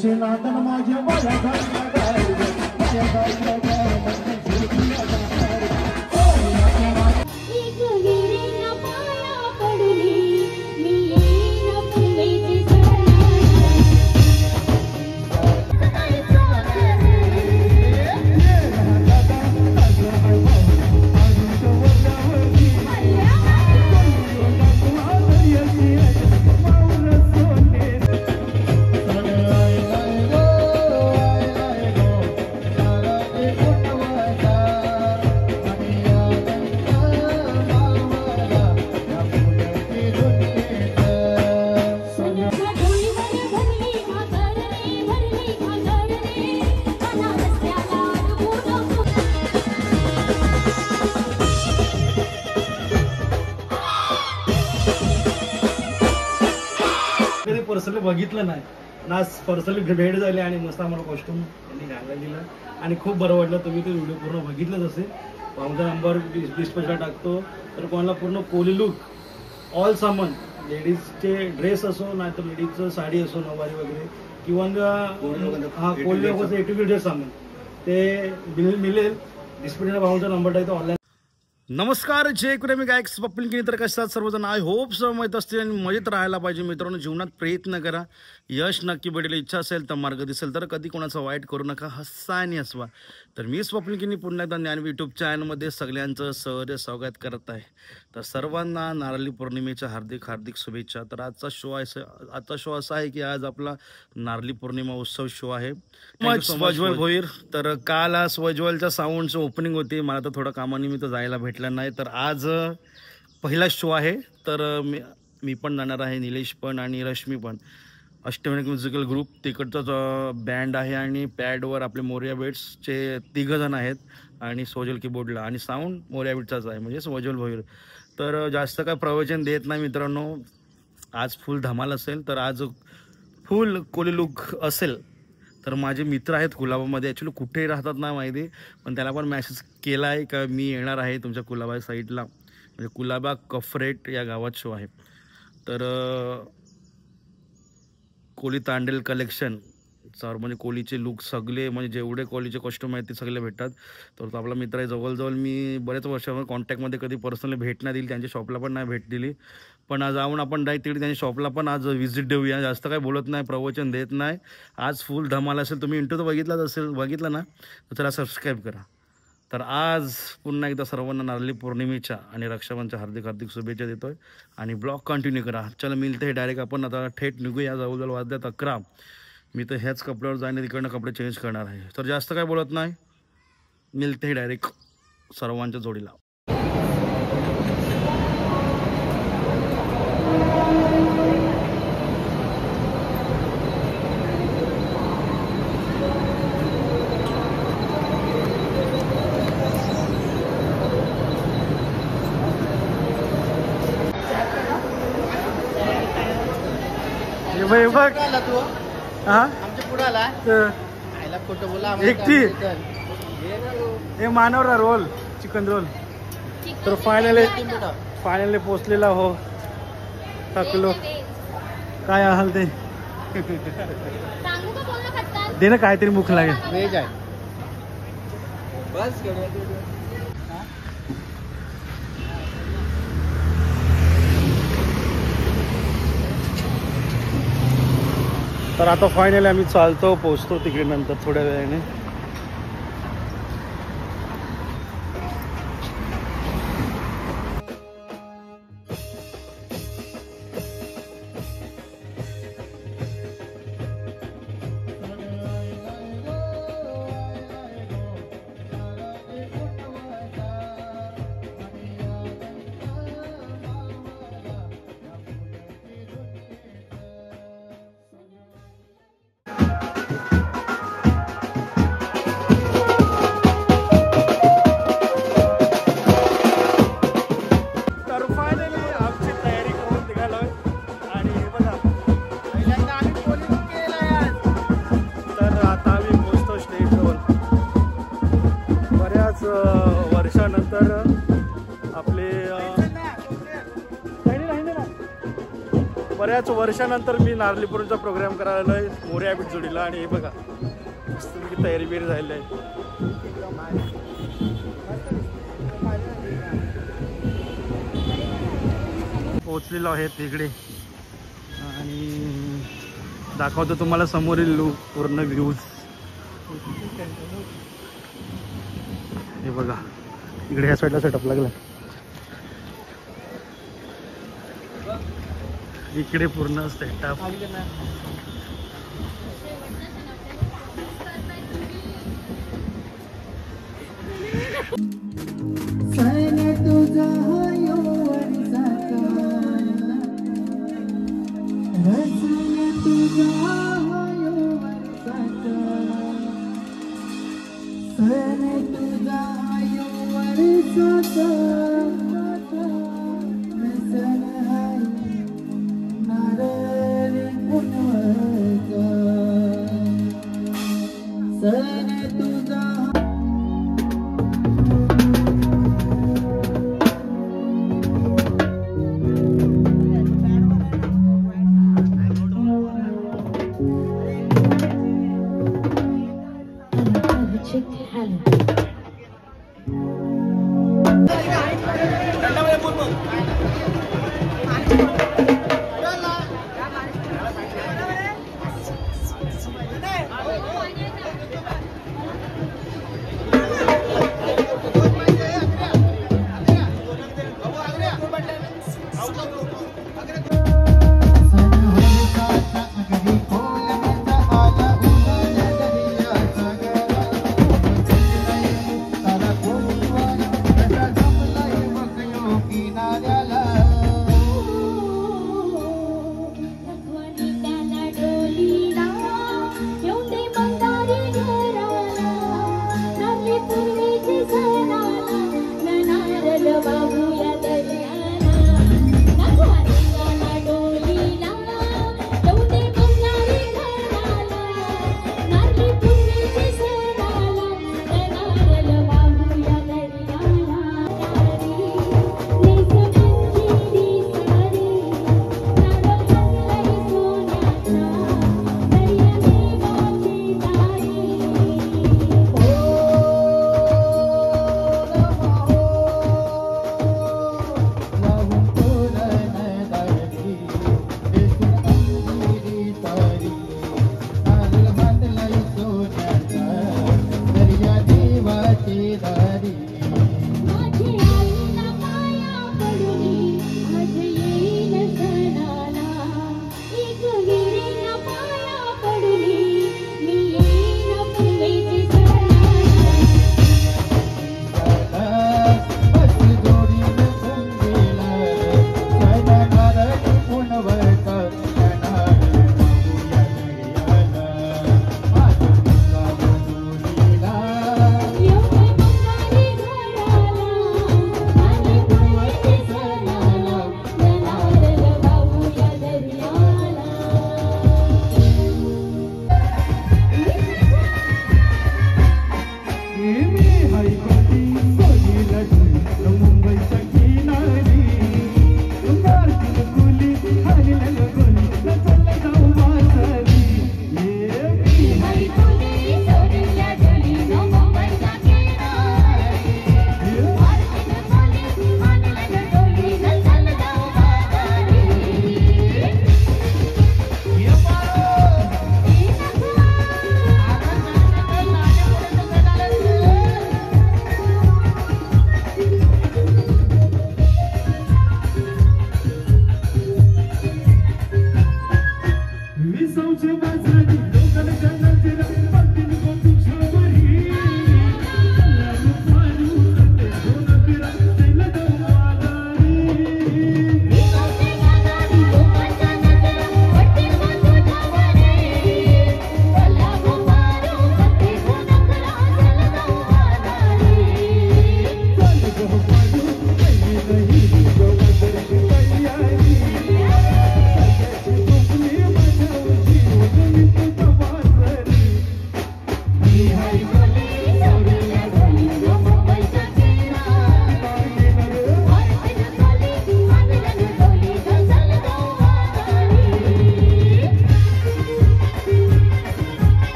तुझे नादन माझ्या बाया पर्सनली बघितलं नाही ना, पर्सनली भेट झाली आणि मस्त आम्हाला कॉस्ट्युम त्यांनी घालायला दिलं आणि खूप बरं वाटलं. तुम्ही ते व्हिडिओ पूर्ण बघितलंच असेल. आमचा नंबर डिस्प्लेला टाकतो. तर कोणाला पूर्ण कोली लुक ऑल सामान, लेडीजचे ड्रेस असो नाही तर लेडीजचं साडी असो नऊवारी वगैरे किंवा कोली लोकांचं ए ड्रेस सामान ते मिळेल. डिस्प्लेला भाऊचा नंबर टाकतो ऑनलाईन. नमस्कार, जय कुरेमी गायक पप्पल किनी. तर कशात सर्वजण आय होप सर्व माहीत असतील आणि मजेत राहायला पाहिजे. मित्रांनो, जीवनात प्रयत्न करा, यश नक्की भेटेल. इच्छा असेल तर मार्ग दिसेल. तर कधी कोणाचं वाईट करू नका, हसा आणि हसवा. तर मी स्वप्न किनी पुन्हा एकदा ज्ञान यूट्यूब चॅनलमध्ये सगळ्यांचं सहर्ष स्वागत करत आहे. तर सर्वांना नारळी पौर्णिमेच्या हार्दिक हार्दिक शुभेच्छा. तर आजचा शो असा आहे की आज आपला नारळी पौर्णिमा उत्सव शो आहे. स्वज्वल भोईर. तर काल स्वज्वलच्या साऊंडचं ओपनिंग होती. मला तर थोडं कामानिमित्त जायला भेटलं नाही. तर आज पहिला शो आहे. तर मी पण जाणार आहे, निलेश पण आणि रश्मी पण. अष्टविनायक म्युझिकल ग्रुप तिकडचाच बँड आहे आणि पॅडवर आपले मोरिया बेट्सचे 3 जण आहेत आणि सोजल कीबोर्डला आणि साऊंड मोरिया बेट्सचाच आहे म्हणजे स्वज्वल भोईर. तर जास्त काय प्रवचन देत नाही मित्रांनो, आज फुल धमाल असेल. तर आज फुल कोली लुक असेल. तर माझे मित्र आहेत कुलाबामध्ये, ॲक्च्युली कुठेही राहतात ना माहिती, पण त्याला पण मॅसेज केला आहे का मी येणार आहे तुमच्या कुलाबा साईडला, म्हणजे कुलाबा कफरेट या गावात शो आहे. तर कोली तांडेल कलेक्शन सर म्हणजे कोलीचे लुक सगळे म्हणजे जेवढे कोलीचे कॉस्ट्यूम आहेत ते सगळे भेटतात. तर तो आपला मित्र आहे. जवळजवळ मी बऱ्याच वर्षावर कॉन्टॅक्टमध्ये कधी पर्सनली भेट नाही दिली, त्यांच्या शॉपला पण नाही भेट दिली. पण आज जाऊन आपण डायरेक्ट तिकडे त्यांच्या शॉपला पण आज व्हिजिट देऊया. जास्त काय बोलत नाही, प्रवचन देत नाही. आज फुल धमाल असेल. तुम्ही इंटरव्ह्यू बघितला ना तर त्याला सबस्क्राईब करा. तर आज पुन्हा एकदा सर्वांना नारळी पौर्णिमेच्या आणि रक्षाबंधनच्या हार्दिक हार्दिक शुभेच्छा देतोय आणि ब्लॉग कंटिन्यू करा. चला मिळते हे डायरेक्ट आपण आता थेट निघूया. जवळजवळ वाजल्यात 11. मी तर ह्याच कपड्यावर जाणे तिकडनं कपडे चेंज करणार आहे. तर जास्त काय बोलत नाही, मिळते हे डायरेक्ट सर्वांच्या जोडीला. आमच्या पुढे आला फोटो बोला एकटी हे मानवरा रोल चिकन रोल. तर फायनली पोचलेला हो. थकलो काय आहाल ते दे ना, काहीतरी मुख लागेल. व्हेज आहे बस. तर आता फायनली आम्ही चालतो, पोचतो तिकडे नंतर थोड्या वेळाने. बऱ्याच वर्षानंतर मी नारळी पौर्णिमेचा प्रोग्राम करायला आलोय मोरया बीट जोडीला. आणि हे बघा मस्तपैकी तयारी बिरी झालेली आहे. पोचलेलो आहे तिकडे आणि दाखवतो तुम्हाला समोरील लुक पूर्ण व्ह्यूज. हे बघा इकडे ह्या साईडला सेटअप लागला. इकडे पूर्ण सेटअप.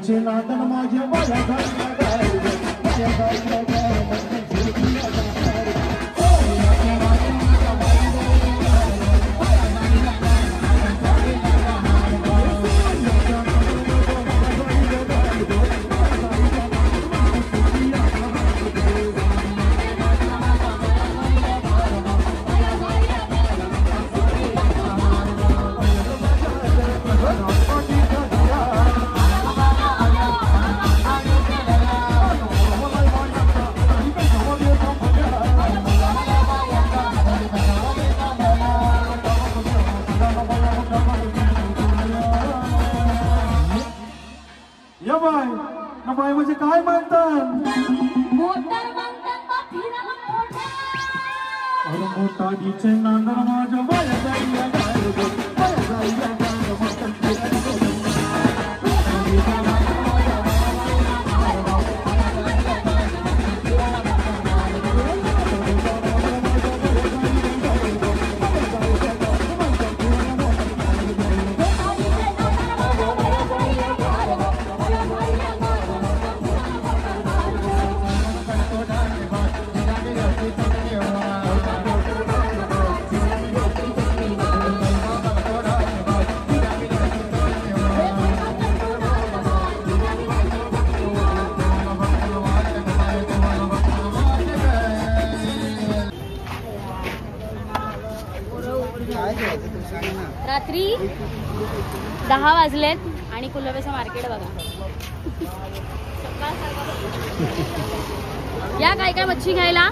ताडीचे नांदन माझे वाया जायला गाय वाया जायला गाय म्हणजे झुरतीला जाणार या बाय म्हणजे काय म्हणतात मोटर म्हणतात फिरायला मोठा अरे मोठा डीचे नांदन माझ्या वाया जायला गाय वाया जायला गाय म्हणतात फिरायला रात्री 10 वाजलेत आणि कुलवेचं मार्केट बघा. या काय काय मच्छी घ्यायला.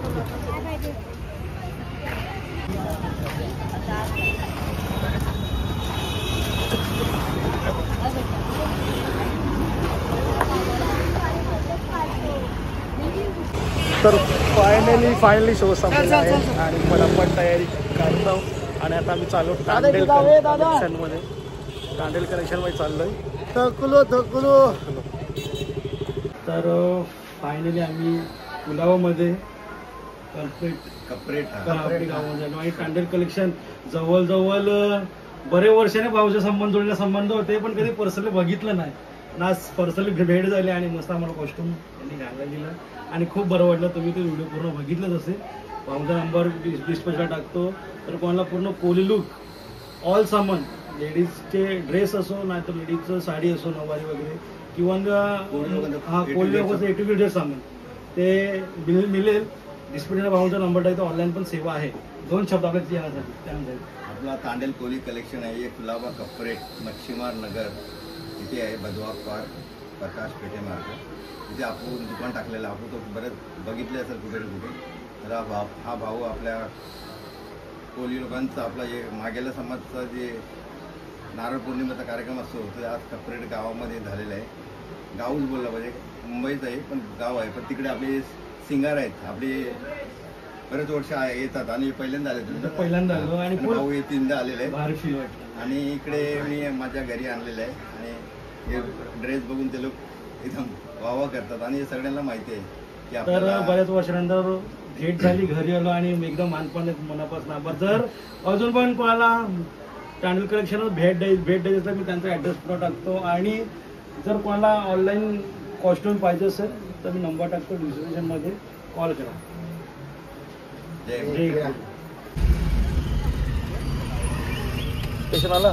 तर फायनली शो संपला आहे आणि मला पण तयारी करतो आणि आता आम्ही चालू तांडेल कलेक्शन मध्ये चाललोय. थकलो तर फायनली आम्ही कुलावामध्ये कपरेट गावामध्ये झालो आणि तांडेल कलेक्शन जवळ बरे वर्षाने भाऊचे संबंध होते पण कधी पर्सनली बघितलं नाही ना. पर्सनली भेट झाली आणि मस्त आम्हाला कॉस्ट्युम त्यांनी घालायला दिलं आणि खूप बरं वाटलं. तुम्ही ते व्हिडिओ पूर्ण बघितलंच असेल. भाऊचा नंबर डिस्प्लेला टाकतो. तर कोणाला पूर्ण कोली लुक ऑल सामान लेडीजचे ड्रेस असो नाही तर लेडीजचं साडी असो नवारी वगैरे किंवा कोली लोकांचं एक्टिव्हिटी ड्रेस सामान ते मिळेल. डिस्प्लेला भाऊचा नंबर टाकतो. ऑनलाईन पण सेवा आहे. 2 शब्द आपल्या त्यामध्ये आपला तांडेल कोली कलेक्शन आहे. एक कुलाबा कपरेट मच्छीमार नगर इथे आहे. बदवा पार्क प्रकाश पेठे मार्ग तिथे आपण दुकान टाकलेलं. आपण तो बरेच बघितले असेल कुठे कुठे. तर हा भाऊ आपल्या कोली लोकांचा आपला हे मागेला समाजचा जे नारळ पौर्णिमेचा कार्यक्रम असतो ते आज कपरेट गावामध्ये झालेला आहे. गावच बोलला पाहिजे. मुंबईच आहे पण गाव आहे. पण तिकडे आपले सिंगर आहेत. आपले बरेच वर्ष येतात आणि पहिल्यांदा आले आणि भाऊ हे 3दा आलेले आहे. आणि इकडे मी माझ्या घरी आणलेलं आहे आणि हे ड्रेस बघून ते लोक एकदम वावा करतात आणि हे सगळ्यांना माहिती आहे की तर बऱ्याच वर्षानंतर भेट झाली. घरी आलो आणि एकदम मानपान मनापासून आभार. जर अजून पण कोणाला तांडेल कलेक्शनवर भेट द्यायची तर मी त्यांचा ॲड्रेस पुढे टाकतो. आणि जर कोणाला ऑनलाईन कॉस्ट्युम पाहिजे असेल तर मी नंबर टाकतो डिस्क्रिप्शनमध्ये. कॉल करा. जय स्टेशन आला.